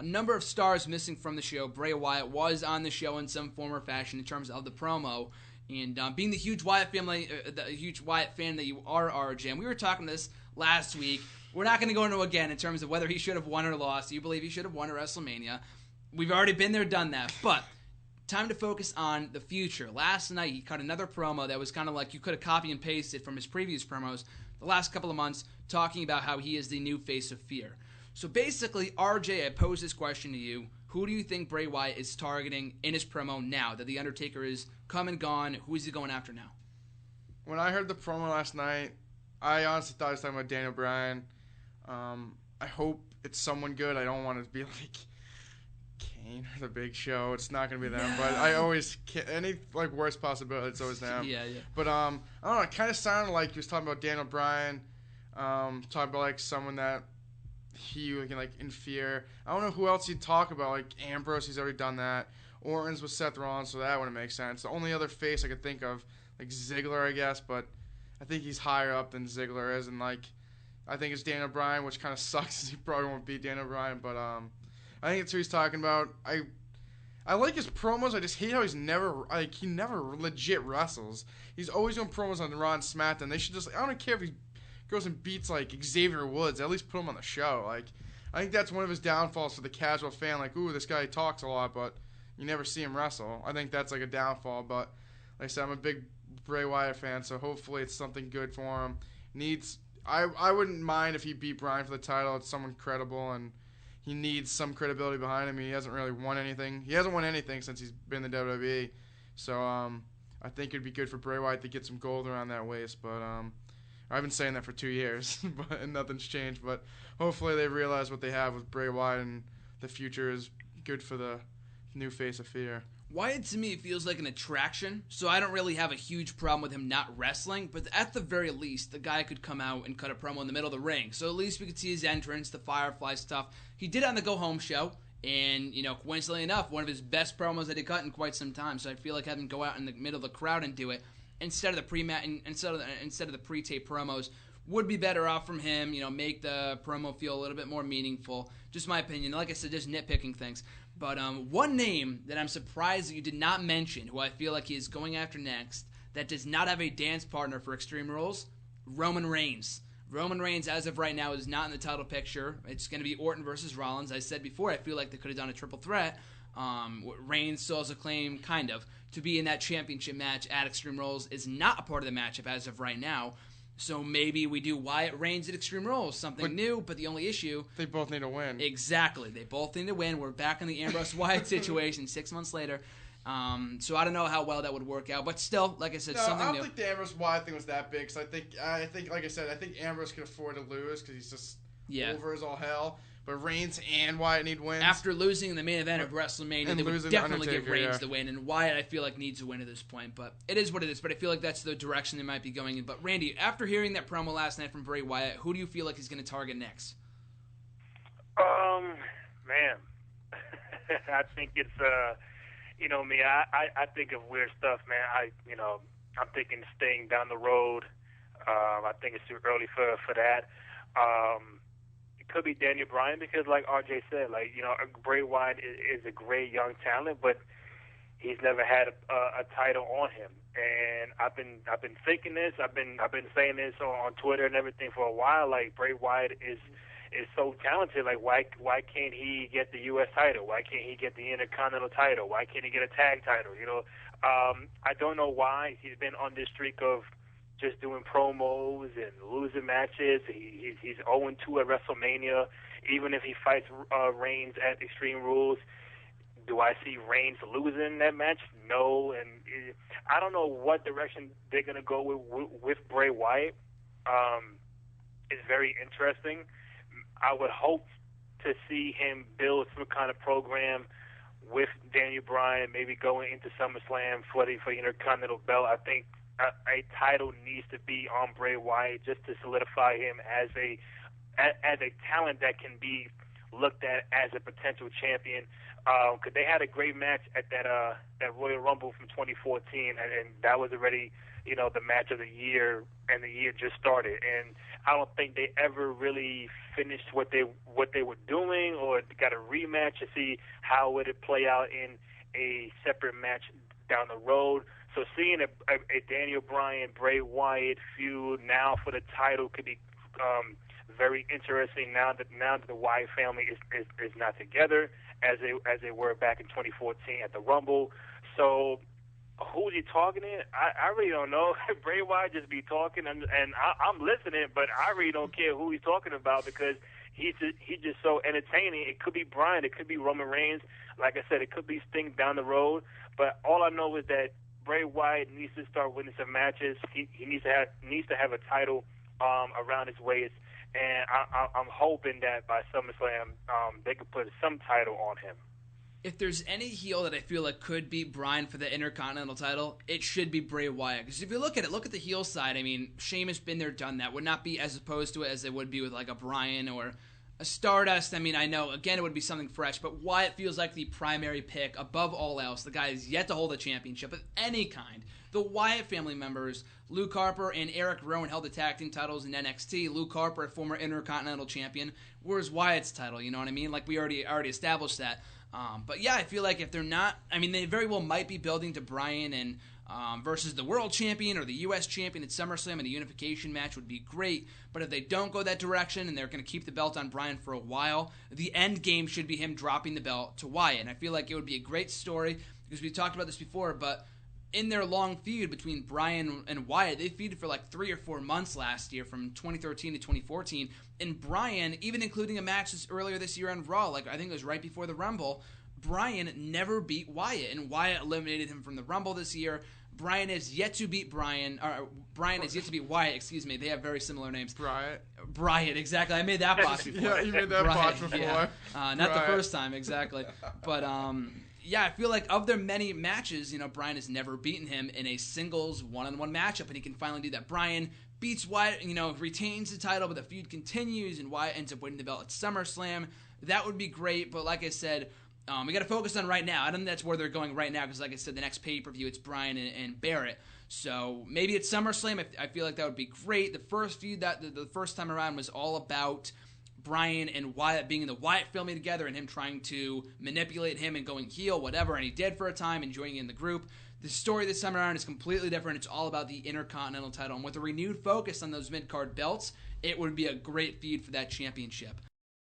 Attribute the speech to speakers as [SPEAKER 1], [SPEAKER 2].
[SPEAKER 1] a number of stars missing from the show. Bray Wyatt was on the show in some form or fashion in terms of the promo. And being the huge Wyatt family, the huge Wyatt fan that you are, RJ, and we were talking this last week. We're not going to go into again in terms of whether he should have won or lost. You believe he should have won at WrestleMania. We've already been there, done that. But time to focus on the future. Last night, he cut another promo that was kind of like you could have copy and pasted from his previous promos the last couple of months, talking about how he is the new face of fear. So basically, RJ, I pose this question to you. Who do you think Bray Wyatt is targeting in his promo now that The Undertaker is come and gone? Who is he going after now?
[SPEAKER 2] When I heard the promo last night, I honestly thought he was talking about Daniel Bryan. I hope it's someone good. I don't want it to be like Kane or The Big Show. It's not going to be them. But I always, any like worst possibility, it's always them.
[SPEAKER 1] Yeah.
[SPEAKER 2] But I don't know, it kind of sounded like he was talking about Daniel Bryan, talking about like someone that he can like in fear. I don't know who else he'd talk about, like Ambrose, he's already done that. Orton's with Seth Rollins, so that wouldn't make sense. The only other face I could think of, like Ziggler, I guess, but I think he's higher up than Ziggler is, and like I think it's Daniel Bryan, which kind of sucks. He probably won't beat Daniel Bryan, but I think it's who he's talking about. I like his promos. I just hate how he never legit wrestles. He's always doing promos on Raw and SmackDown. They should just, I don't care if he goes and beats like Xavier Woods. At least put him on the show. Like, I think that's one of his downfalls for the casual fan. Like, ooh, this guy talks a lot, but you never see him wrestle. I think that's like a downfall. But like I said, I'm a big Bray Wyatt fan, so hopefully it's something good for him. I wouldn't mind if he beat Bryan for the title. It's someone credible, and he needs some credibility behind him. He hasn't really won anything. He hasn't won anything since he's been in the WWE. So I think it'd be good for Bray Wyatt to get some gold around that waist. But I've been saying that for 2 years, and nothing's changed. But hopefully they realize what they have with Bray Wyatt, and the future is good for the new face of fear.
[SPEAKER 1] Wyatt, to me, feels like an attraction, so I don't really have a huge problem with him not wrestling, but at the very least, the guy could come out and cut a promo in the middle of the ring, so at least we could see his entrance, the Firefly stuff. He did it on the Go Home show, and, coincidentally enough, one of his best promos that he cut in quite some time, so I feel like having him go out in the middle of the crowd and do it, instead of the pre-tape promos, would be better off from him, make the promo feel a little bit more meaningful. Just my opinion. Like I said, just nitpicking things. But one name that I'm surprised that you did not mention, who I feel like he is going after next, that does not have a dance partner for Extreme Rules, Roman Reigns. Roman Reigns, as of right now, is not in the title picture. It's going to be Orton versus Rollins. I said before, I feel like they could have done a triple threat. Reigns still has a claim, kind of, to be in that championship match at Extreme Rules. Is not a part of the matchup as of right now. So maybe we do Wyatt Reigns at Extreme Rules, something new, but the only issue...
[SPEAKER 2] They both need to win.
[SPEAKER 1] Exactly. They both need to win. We're back in the Ambrose Wyatt situation 6 months later. So I don't know how well that would work out. But still, like I said, something new.
[SPEAKER 2] I don't think the Ambrose Wyatt thing was that big. Because I think, like I said, I think Ambrose could afford to lose because he's just over as all hell. But Reigns and Wyatt need wins.
[SPEAKER 1] After losing in the main event of WrestleMania, they would definitely give Reigns the win. And Wyatt, I feel like, needs a win at this point. But it is what it is. But I feel like that's the direction they might be going in. But Randy, after hearing that promo last night from Bray Wyatt, who do you feel like he's going to target next?
[SPEAKER 3] Man. I think it's, me, I think of weird stuff, man. I'm thinking staying down the road. I think it's too early for that. Could be Daniel Bryan because, like RJ said, Bray Wyatt is a great young talent, but he's never had a title on him. And I've been thinking this. I've been saying this on Twitter and everything for a while. Like, Bray Wyatt is so talented. Like, why can't he get the U.S. title? Why can't he get the Intercontinental title? Why can't he get a tag title? I don't know why he's been on this streak of just doing promos and losing matches. He's 0-2 at WrestleMania. Even if he fights Reigns at Extreme Rules, do I see Reigns losing that match? No. And I don't know what direction they're going to go with Bray Wyatt. It's very interesting. I would hope to see him build some kind of program with Daniel Bryan, maybe going into SummerSlam for the Intercontinental belt. I think a title needs to be on Bray Wyatt just to solidify him as a talent that can be looked at as a potential champion. Because they had a great match at that Royal Rumble from 2014, and that was already the match of the year, and the year just started. And I don't think they ever really finished what they were doing, or got a rematch to see how would it play out in a separate match down the road. So seeing a Daniel Bryan, Bray Wyatt feud now for the title could be very interesting. Now that the Wyatt family is not together as they were back in 2014 at the Rumble. So who's he talking in? I really don't know. Bray Wyatt just be talking, and I'm listening, but I really don't care who he's talking about because he's just so entertaining. It could be Bryan, it could be Roman Reigns. Like I said, it could be Sting down the road. But all I know is that Bray Wyatt needs to start winning some matches. He needs to have a title around his waist, and I'm hoping that by SummerSlam they could put some title on him.
[SPEAKER 1] If there's any heel that I feel like could beat Bryan for the Intercontinental title, it should be Bray Wyatt. Because if you look at the heel side. I mean, Sheamus been there, done that. Would not be as opposed to it as it would be with like a Bryan or a Stardust. I mean, I know, again, it would be something fresh, but Wyatt feels like the primary pick above all else. The guy is yet to hold a championship of any kind. The Wyatt family members, Luke Harper and Eric Rowan, held the tag team titles in NXT. Luke Harper, a former Intercontinental champion. Where's Wyatt's title? You know what I mean? Like, we already established that. But yeah, I feel like if they're not, I mean, they very well might be building to Bryan and versus the world champion or the U.S. champion at SummerSlam, and a unification match would be great. But if they don't go that direction and they're going to keep the belt on Bryan for a while, the end game should be him dropping the belt to Wyatt. And I feel like it would be a great story because we talked about this before, but in their long feud between Bryan and Wyatt, they feuded for like 3 or 4 months last year, from 2013 to 2014. And Bryan, even including a match earlier this year on Raw, like I think it was right before the Rumble, Bryan never beat Wyatt, and Wyatt eliminated him from the Rumble this year. Bryan has yet to beat Bryan has yet to beat Wyatt, excuse me. They have very similar names. Bryant, exactly. I made that botch before.
[SPEAKER 2] Yeah, you made that botch before.
[SPEAKER 1] Yeah. Not the first time, exactly. But, yeah, I feel like of their many matches, Bryan has never beaten him in a singles one-on-one matchup, and he can finally do that. Bryan beats Wyatt, retains the title, but the feud continues, and Wyatt ends up winning the belt at SummerSlam. That would be great, but like I said, we got to focus on right now. I don't think that's where they're going right now because, like I said, the next pay-per-view, it's Bryan and Barrett. So maybe it's SummerSlam. I feel like that would be great. The first feud, the first time around, was all about Bryan and Wyatt being in the Wyatt family together and him trying to manipulate him and going heel, whatever, and he did for a time and joining in the group. The story this time around is completely different. It's all about the Intercontinental title, and with a renewed focus on those mid-card belts, it would be a great feud for that championship.